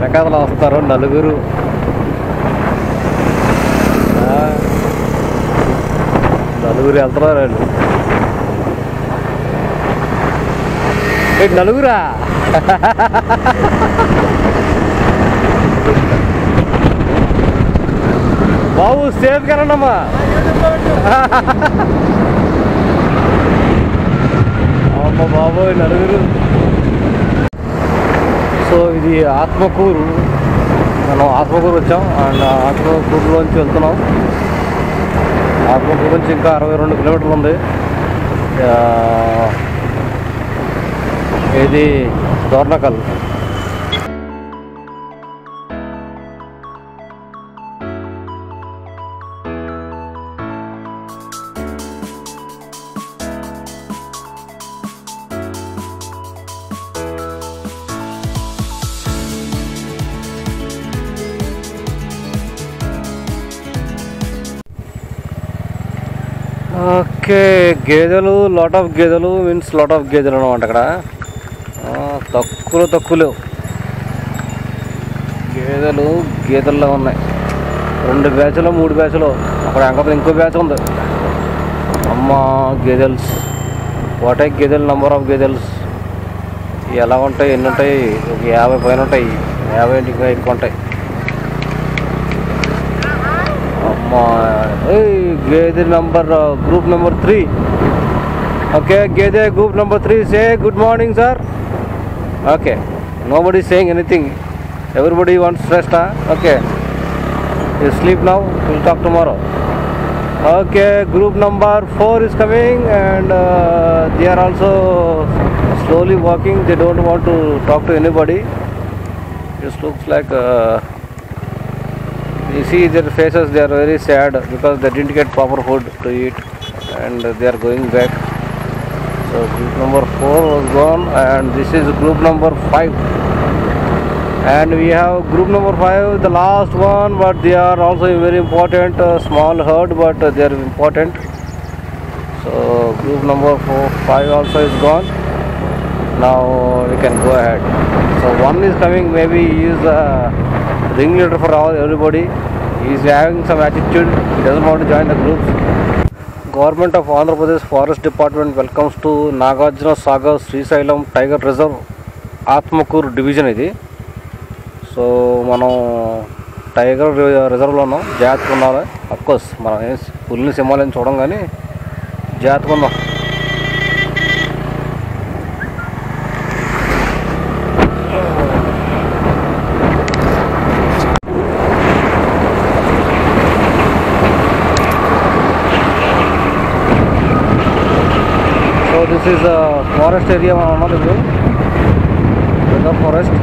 వెనకాతల వస్తారు నలుగురు. నలుగురు వెళ్తున్నారు వాళ్ళు. నలుగురా? బాబు సేఫ్గా రండమ్మా. అమ్మ బాబోయ్ నలుగురు. సో ఇది ఆత్మకూరు. మనం ఆత్మకూరు వచ్చాం అండ్ ఆత్మకూరులోంచి వెళ్తున్నాం. ఆత్మకూరు నుంచి ఇంకా 62 కిలోమీటర్లు ఉంది. ఇది దోర్నకల్. ఓకే, గేదెలు లాట్ ఆఫ్ గేదెలు మీన్స్ లాట్ ఆఫ్ గేదెలు అనమాట. అక్కడ తక్కువలో గేదెల్లో ఉన్నాయి. 2 బ్యాచ్లు 3 బ్యాచ్లు. అక్కడ ఇంకా ఇంకో బ్యాచ్ ఉంది. అమ్మ గేదెల్స్, వాట్ ఏ గేదెలు, నంబర్ ఆఫ్ గేదెల్స్ ఎలా ఉంటాయి, ఎన్ని ఉంటాయి? ఒక 50 పైన ఉంటాయి, 50 ఇంకా ఎక్కువ ఉంటాయి. అమ్మా గేదె నంబర్ గ్రూప్ నెంబర్ 3. ఓకే, గేదె group number 3. Say good morning sir. Okay, nobody is saying anything. Everybody wants rest, huh? Okay, you sleep now, we'll talk tomorrow. Okay, group number 4 is coming and they are also slowly walking. They don't want to talk to anybody. This looks like you see their faces, they are very sad because they didn't get proper food to eat and they are going back. So group number 4 was gone and this is group number 5. And we have group number 5, the last one, but they are also very important. Small herd, but they are important. So group number 5 also is gone. Now we can go ahead. So one is coming, maybe he is the ringleader for everybody. He is having some attitude. He doesn't want to join the groups. Government of Andhra Pradesh Forest Department welcomes to Nagarjuna Sagar Srisailam Tiger Reserve, Atmakuru division ఇది. So మనం tiger రిజర్వ్లో ఉన్నాం. జాగ్రత్తగా ఉండాలి. Of course మనం ఏం పులిని సింహాలని చూడం కానీ జాగ్రత్తగా ఉన్నాం. So this is forest area మనం ఉన్నది ఇప్పుడు, రిజర్వ్ ఫారెస్ట్.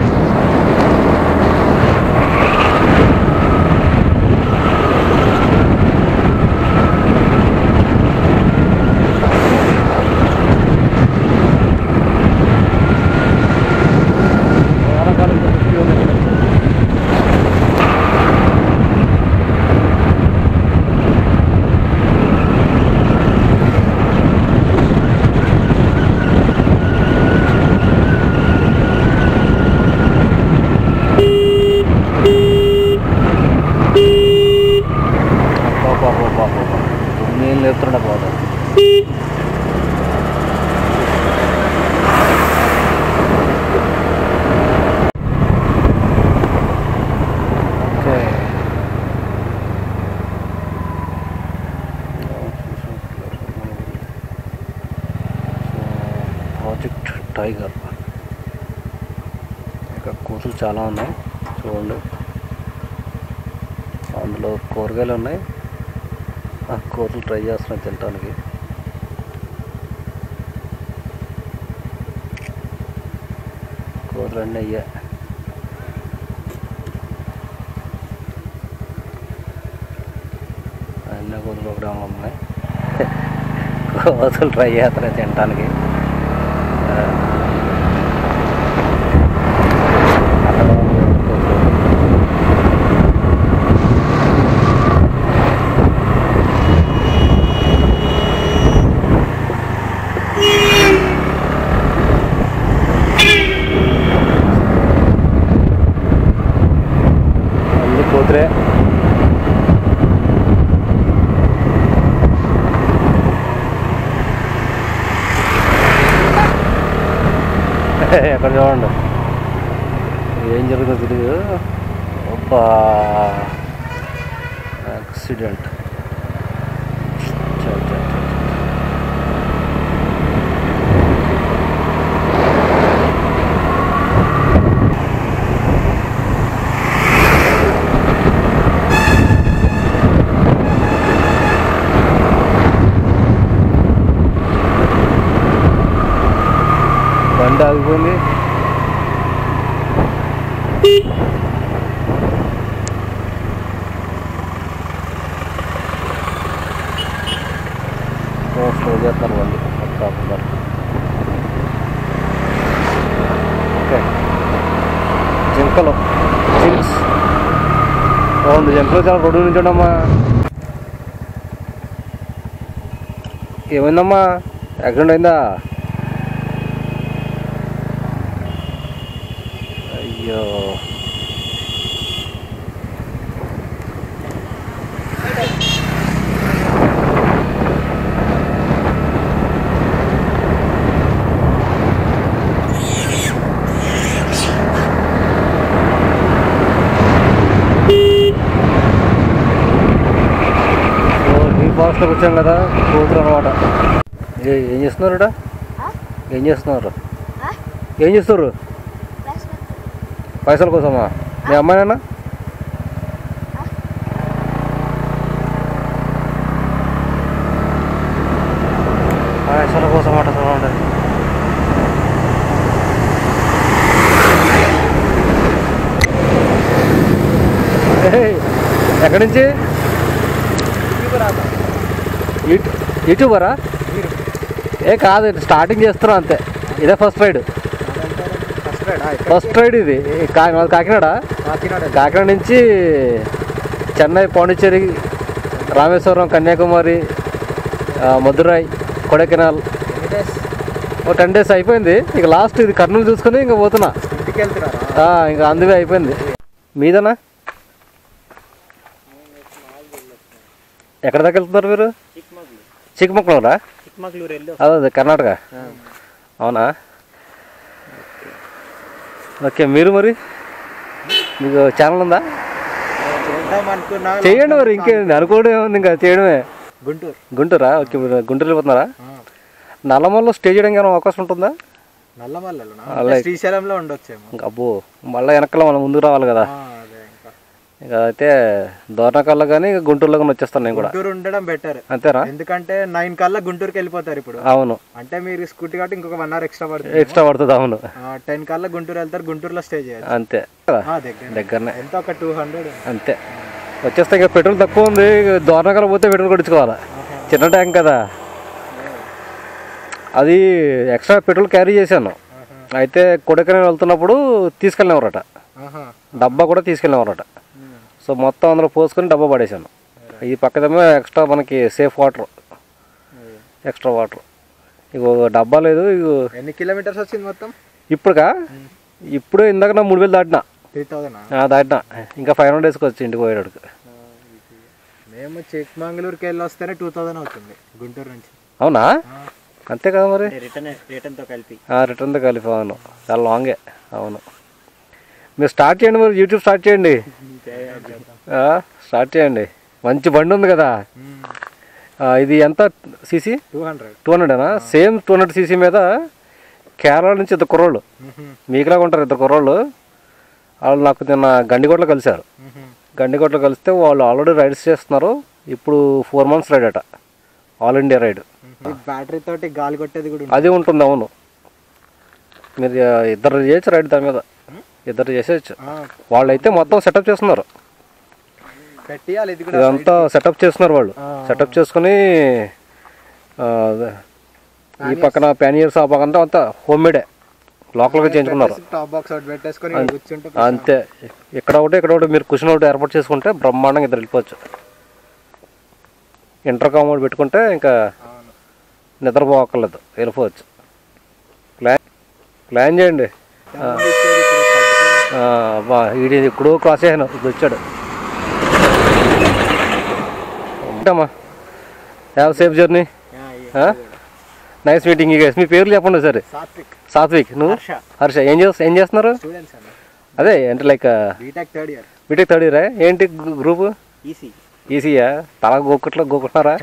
నీళ్ళు లేపుతుండే పోతాం. Okay, project tiger. ఇక్కడ కోతులు చాలా ఉన్నాయి చూడండి. అందులో కూరగాయలు ఉన్నాయి. కోతులు ట్రై చేస్తున్నాయి తినడానికి. కోతులు అన్నీ అయ్యా. అన్నీ కోతులు ఒకటే ఉన్నాయి. కోతులు ట్రై చేస్తున్నాయి తినడానికి. ఎక్కడ చూడండి ఏం జరుగుతుందో తెలియదు. అబ్బా యాక్సిడెంట్. బండి ఆగిపోయింది. స్లో చేస్తారు బండి కాకుండా. ఓకే జింకలు జింక్స్ 2 జింకలు చాలా రోడ్డు నుంచి ఉండమ్మా. ఏమైందమ్మా? యాక్సిడెంట్ అయిందా? అయ్యో ఫాస్ట్లోకి వచ్చాం కదా కూతురు అనమాట. ఏం చేస్తున్నారు? ఏం చేస్తున్నారు? ఏం చేస్తారు? పైసల కోసమా? మీ అమ్మాయినా? పైసల కోసం అట చూడండి. ఎక్కడి నుంచి? యూట్యూబరా? కాదు, స్టార్టింగ్ చేస్తున్నాం అంతే. ఇదే ఫస్ట్ రైడ్. ఫస్ట్ రైడ్ ఇది. కాకినాడ నుంచి చెన్నై, పాండిచ్చేరి, రామేశ్వరం, కన్యాకుమారి, మదురై, కొడైకెనాల్ 10 days అయిపోయింది. ఇక లాస్ట్ ఇది కర్నూలు చూసుకుని ఇంకా పోతున్నా. ఇంకా అందువే అయిపోయింది. మీదనా? ఎక్కడ దాకా వెళ్తున్నారు మీరు? చిక్మగళూరా? అదే కర్ణాటక. అవునా? ఓకే. మీరు మరి మీకు ఛానల్ ఉందా? చేయండి మరి, ఇంకేంది అనుకోవడం ఏముంది, ఇంకా చేయడమే. గుంటూరా? ఓకే. మీరు గుంటూరు వెళ్ళిపోతున్నారా? నల్లమల్లో స్టే చేయడానికి ఏమైనా అవకాశం ఉంటుందా? శ్రీశైలంలో ఉండొచ్చు. అబ్బో, మళ్ళీ వెనకాల మనం ముందుకు రావాలి కదా. ఇక అయితే దోర్నకల్లో కానీ గుంటూరులో కానీ వచ్చేస్తాను నేను కూడా. గుంటూరు ఉండడం బెటర్. అంతేనా? ఎందుకంటే 9 కల్లా గుంటూరుకి వెళ్ళిపోతారు ఇప్పుడు. అవును. అంటే మీరు స్కూటీ కాబట్టి ఇంకొక 1 hour ఎక్స్ట్రా పడుతుంది. అవును. 10 కల్లా గుంటూరు వెళ్తారు, గుంటూరులో స్టే చేయాలి. అంతే దగ్గరనే. ఎంత ఒక 200 అంతే వచ్చేస్తే. ఇక పెట్రోల్ తక్కువ ఉంది. దోర్నకల్ పోతే పెట్రోల్ కొట్టించుకోవాలి. చిన్న ట్యాంక్ కదా అది. ఎక్స్ట్రా పెట్రోల్ క్యారీ చేశాను. అయితే కొడైకెనాల్ వెళ్తున్నప్పుడు తీసుకెళ్ళినవారట. డబ్బా కూడా తీసుకెళ్ళినవారట. సో మొత్తం అందులో పోసుకొని డబ్బా పడేసాను. ఈ పక్కదేమో ఎక్స్ట్రా మనకి సేఫ్ వాటర్, ఎక్స్ట్రా వాటర్. ఇగో డబ్బా లేదు. ఎన్ని కిలోమీటర్స్ వచ్చింది మొత్తం ఇప్పుడుగా? ఇప్పుడు ఇందాక నా 3000 దాటినా. 3000 దాటినా. ఇంకా 500 daysకి వచ్చి ఇంటికి పోయేటోడికి. మేము చిక్మంగళూరుకి వెళ్ళి వస్తేనే 2000 అవుతుంది గుంటూరు నుంచి. అవునా? అంతే కదా మరి. రిటర్న్తో కలిపి. రిటర్న్తో కలిపి. అవును, చాలా లాంగే. అవును. మీరు స్టార్ట్ చేయండి మరి, యూట్యూబ్ స్టార్ట్ చేయండి. స్టార్ట్ చేయండి. మంచి బండి ఉంది కదా ఇది. ఎంత సీసీ? 200. సేమ్ 200 cc మీద కేరళ నుంచి 2 కుర్రోళ్ళు, మీకులాగా ఉంటారు 2 కుర్రోళ్ళు. వాళ్ళు నాకు నిన్న గండికోటలో కలిశారు. గండికోటలో కలిస్తే వాళ్ళు ఆల్రెడీ రైడ్స్ చేస్తున్నారు. ఇప్పుడు 4 months రైడ్ అట, ఆల్ ఇండియా రైడ్. బ్యాటరీ తోటి గాలి కొట్టేది కూడా అది ఉంటుంది. అవును. మీరు ఇద్దరు చేయొచ్చు రైడ్ దాని మీద. ఇద్దరు చేసేయచ్చు. వాళ్ళైతే మొత్తం సెటప్ చేస్తున్నారు. ఇదంతా సెటప్ చేస్తున్నారు వాళ్ళు. సెటప్ చేసుకుని ఈ పక్కన ప్యానియర్స్ ఆ పక్కన అంతా హోమ్ మేడే, లోకల్గా చేయించుకున్నారు. అంతే. ఇక్కడ ఒకటి మీరు కుషన్ ఒకటి ఏర్పాటు చేసుకుంటే బ్రహ్మాండంగా ఇద్దరు వెళ్ళిపోవచ్చు. ఇంటర్కామ్ ఒకటి పెట్టుకుంటే ఇంకా నిద్రపోక్కర్లేదు, వెళ్ళిపోవచ్చు. ప్లాన్ చేయండి. ఇది ఇప్పుడు క్రాస్ అయ్యాను, ఇప్పుడు వచ్చాడు. ఉంటామా? Have safe journey. Nice meeting you guys. మీ పేర్లు చెప్పండి సరే. సాత్విక్. నువ్వు? హర్ష. ఏం చేస్తున్నారు? అదే అంటే లైక్ బీటెక్ థర్డ్ ఇయర్. ఏంటి గ్రూప్? ఈసీయా? తల గోకుంటున్నారా?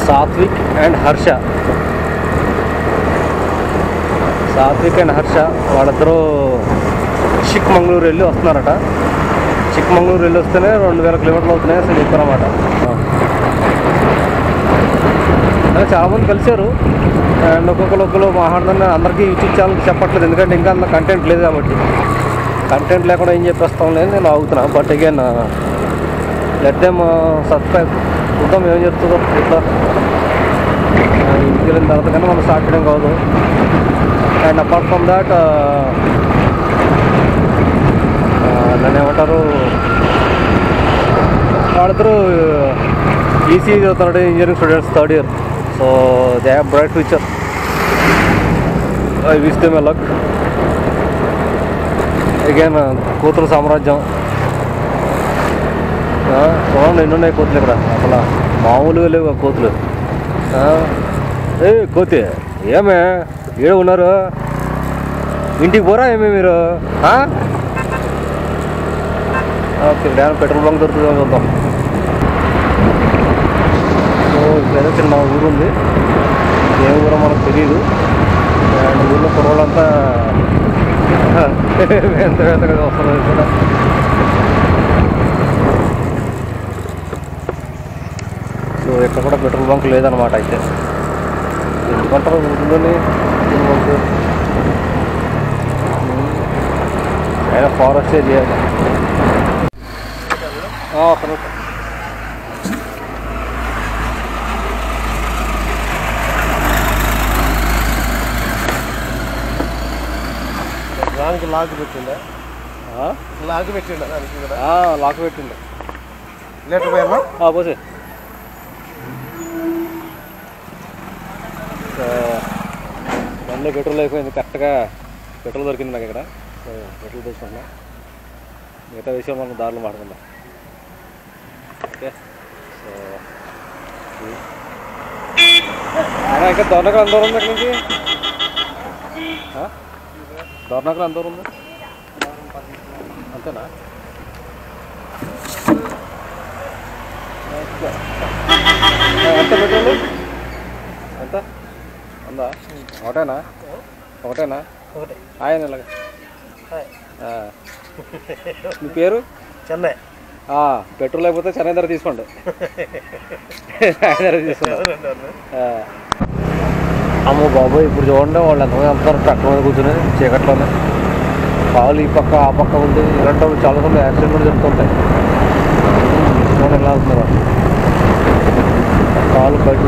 సాత్విక్ అండ్ హర్ష. వాళ్ళిద్దరూ చిక్మంగళూరు వెళ్ళి వస్తున్నారట. చిక్మంగళూరు వెళ్ళి వస్తేనే 2000 కిలోమీటర్లు అవుతున్నాయి అసలు చెప్పారన్నమాట. చాలామంది కలిశారు అండ్ ఒక్కొక్కరు మాట్లాడుతున్నా. అందరికీ యూట్యూబ్ ఛానల్ చెప్పట్లేదు ఎందుకంటే ఇంకా అంత కంటెంట్ లేదు కాబట్టి. కంటెంట్ లేకుండా ఏం చెప్పేస్తాం లేదు నేను ఆగుతున్నా. But again let them subscribe. చూద్దాం ఏం చెప్తుందో. ఇట్లా ఇంటికి వెళ్ళిన తర్వాత కానీ మనం స్టార్ట్ చేయడం కాదు. అండ్ అపార్ట్ ఫ్రమ్ దాట్ నన్ను ఏమంటారు, వాళ్ళిద్దరూ ఈసీ చదువుతున్నాడు, engineering students third year. So they have bright future. I wish them a luck. Again కూతురు సామ్రాజ్యం. చూడండి ఎన్నున్నాయి కోతులు ఇక్కడ. అసలు మామూలుగా లేవు కోతులు. ఏ కోతి ఏమే ఏడు ఉన్నారు, ఇంటికి పోరా ఏమే మీరు? ఓకే, డ్యామ్ పెట్రోల్ బంక్ దొరుకుతుందో చూద్దాం. సో ఇక్కడైతే చిన్న ఊరు ఉంది. ఏ ఊరో మనకు తెలియదు. అండ్ ఊళ్ళో కుర్రోళ్ళంతా ఎంత వేతగా వస్తున్నారు ఇక్కడ. సో ఇక్కడ కూడా పెట్రోల్ బంక్ లేదనమాట. అయితే ఎందుకంటారు ఊళ్ళోని బంక్ అయినా ఫారెస్ట్ ఏరియా. దానికి లాక్ పెట్టిండే లాక్ పెట్టిండే లీటర్ పోయా పోసే. బండిలో పెట్రోల్ అయిపోయింది. కరెక్ట్గా పెట్రోల్ దొరికింది నాకు ఇక్కడ. సో పెట్రోల్ తీసుకున్నా. మిగతా విషయం మనం దారిలో మాట్లాడుకుందాం. ఓకే. సో అయినా ఇంకా దొరనకలు ఎంత దూరం ఉంది ఇక్కడ నుంచి? దొరనకలు ఎంత దూరం ఉంది? అంతేనా? ఎంత పెట్రోల్ ఎంత ఉందా? ఒకటేనా? ఆయన ఇలాగ. మీ పేరు? చెన్నై. పెట్రోల్ అయిపోతే చెన్నై ధర తీసుకోండి. అమ్మో బాబోయ్, ఇప్పుడు చూడండి వాళ్ళు ఎంతమంది వెళ్తారు ట్రక్ మీద కూర్చొని చీకట్లోనే. కాలు ఈ పక్క ఆ పక్క ఉంది. ఇలాంటి చాలా మంది యాక్సిడెంట్ కూడా జరుగుతుంటాయి. చూడండి ఎలా వెళ్తున్నారు. కాలు బయట